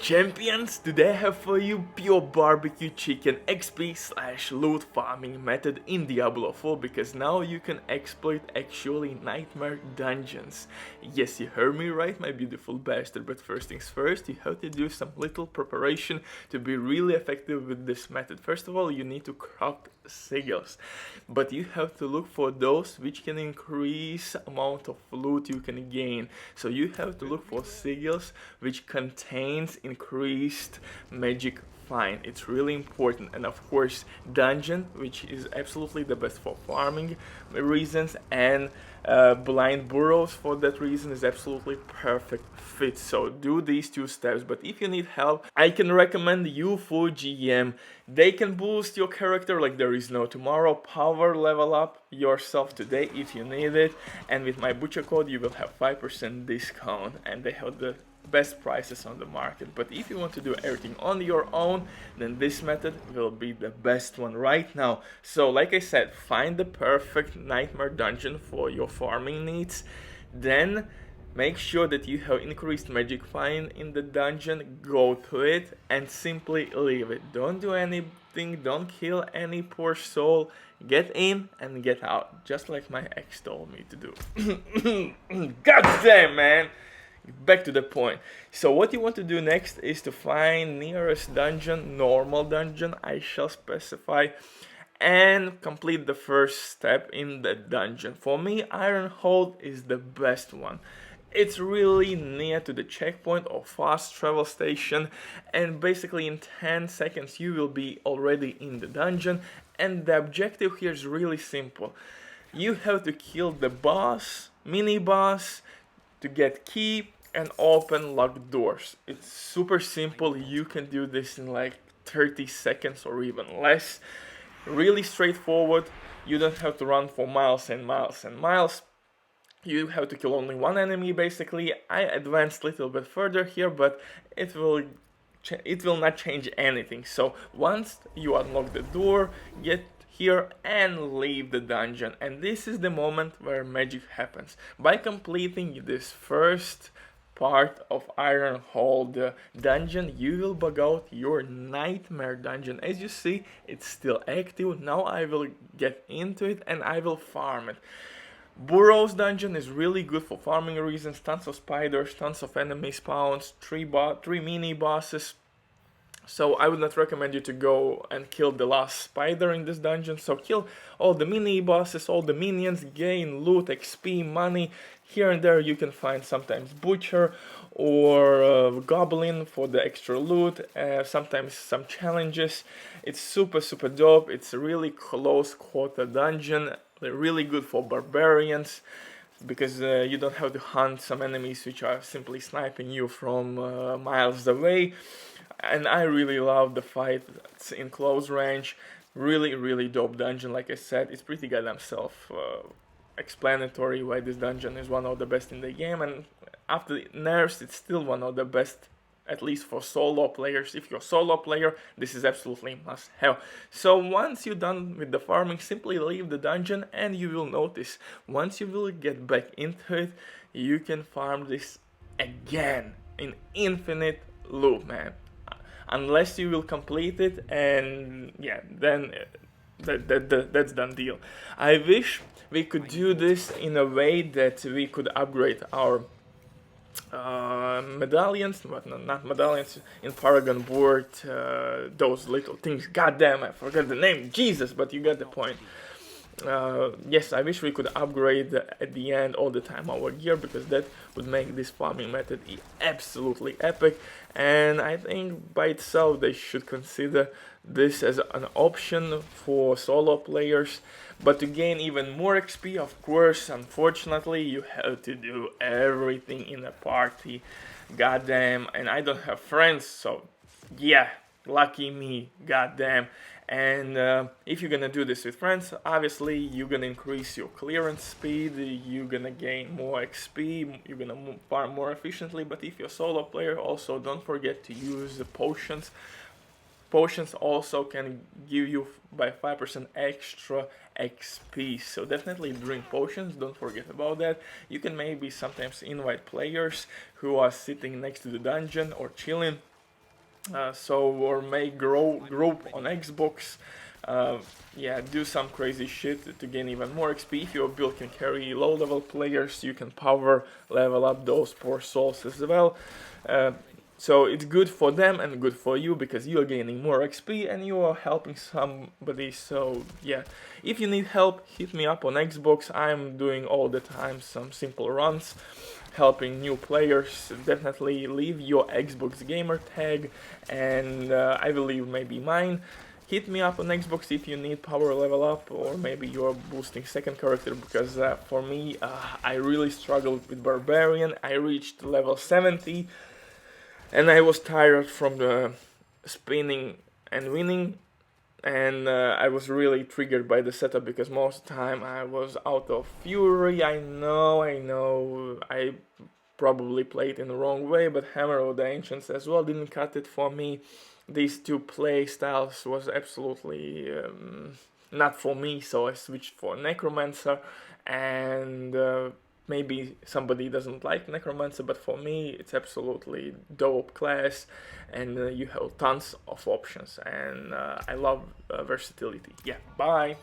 Champions, today I have for you pure barbecue chicken XP/loot farming method in Diablo 4 because now you can exploit actually nightmare dungeons. Yes, you heard me right, my beautiful bastard, but first things first, you have to do some little preparation to be really effective with this method. First of all, you need to craft sigils, but you have to look for those which can increase amount of loot you can gain. So you have to look for sigils which contains increased magic find. It's really important. And of course dungeon, which is absolutely the best for farming reasons, and blind burrows for that reason is absolutely perfect fit. So do these two steps. But if you need help, I can recommend U4GM. They can boost your character like there is no tomorrow. Power level up yourself today if you need it, and with my butcher code you will have 5% discount, and they have the best prices on the market. But if you want to do everything on your own, then this method will be the best one right now. So like I said, find the perfect nightmare dungeon for your farming needs, then make sure that you have increased magic find in the dungeon, go to it and simply leave it. Don't do anything, don't kill any poor soul, get in and get out, just like my ex told me to do. God damn, man! Back to the point. So what you want to do next is to find nearest dungeon, normal dungeon I shall specify, and complete the first step in the dungeon. For me, Ironhold is the best one. It's really near to the checkpoint or fast travel station, and basically in 10 seconds you will be already in the dungeon. And the objective here is really simple. You have to kill the boss, mini boss, to get key and open locked doors. It's super simple. You can do this in like 30 seconds or even less. Really straightforward. You don't have to run for miles and miles and miles. You have to kill only one enemy basically. I advanced a little bit further here, but it will not change anything. So once you unlock the door, get here and leave the dungeon, and this is the moment where magic happens. By completing this first part of Ironhold dungeon, you will bug out your nightmare dungeon. As you see, it's still active. Now I will get into it and I will farm it. Burrows dungeon is really good for farming reasons. Tons of spiders, tons of enemy spawns, three mini bosses. So I would not recommend you to go and kill the last spider in this dungeon. So kill all the mini bosses, all the minions, gain loot, XP, money. Here and there you can find sometimes butcher or goblin for the extra loot. Sometimes some challenges. It's super dope. It's a really close quarter dungeon. They're really good for barbarians, because you don't have to hunt some enemies which are simply sniping you from miles away. And I really love the fight in close range. Really dope dungeon. Like I said, it's pretty goddamn self-explanatory why this dungeon is one of the best in the game, and after the nerfs it's still one of the best, at least for solo players. If you're a solo player, this is absolutely must have. So once you're done with the farming, simply leave the dungeon, and you will notice once you will get back into it, you can farm this again in infinite loop, man. Unless you will complete it, and yeah, then that's done deal. I wish we could do this in a way that we could upgrade our medallions, but not medallions, in Paragon board, those little things. God damn, I forgot the name, Jesus, but you get the point. Yes, I wish we could upgrade at the end all the time our gear, because that would make this farming method absolutely epic. And I think by itself they should consider this as an option for solo players. But to gain even more XP, of course, unfortunately, you have to do everything in a party. Goddamn, and I don't have friends, so yeah, lucky me, goddamn. And if you're gonna do this with friends, obviously you're gonna increase your clearance speed, you're gonna gain more XP, you're gonna farm more efficiently. But if you're a solo player, also don't forget to use the potions. Potions also can give you by 5% extra XP, so definitely drink potions, don't forget about that. You can maybe sometimes invite players who are sitting next to the dungeon or chilling, or make group on Xbox. Yeah, do some crazy shit to gain even more XP. If your build can carry low level players, you can power level up those poor souls as well. So it's good for them and good for you because you are gaining more XP and you are helping somebody. So yeah, if you need help, hit me up on Xbox. I'm doing all the time some simple runs helping new players. Definitely leave your Xbox gamer tag and I will leave maybe mine. Hit me up on Xbox if you need power level up or maybe you're boosting second character because for me I really struggled with Barbarian. I reached level 70 and I was tired from the spinning and winning, and I was really triggered by the setup because most of the time I was out of fury. I know, I probably played in the wrong way, but Hammer of the Ancients as well didn't cut it for me. These two play styles was absolutely not for me, so I switched for Necromancer, and maybe somebody doesn't like Necromancer, but for me it's absolutely dope class, and you have tons of options, and I love versatility. Yeah, bye!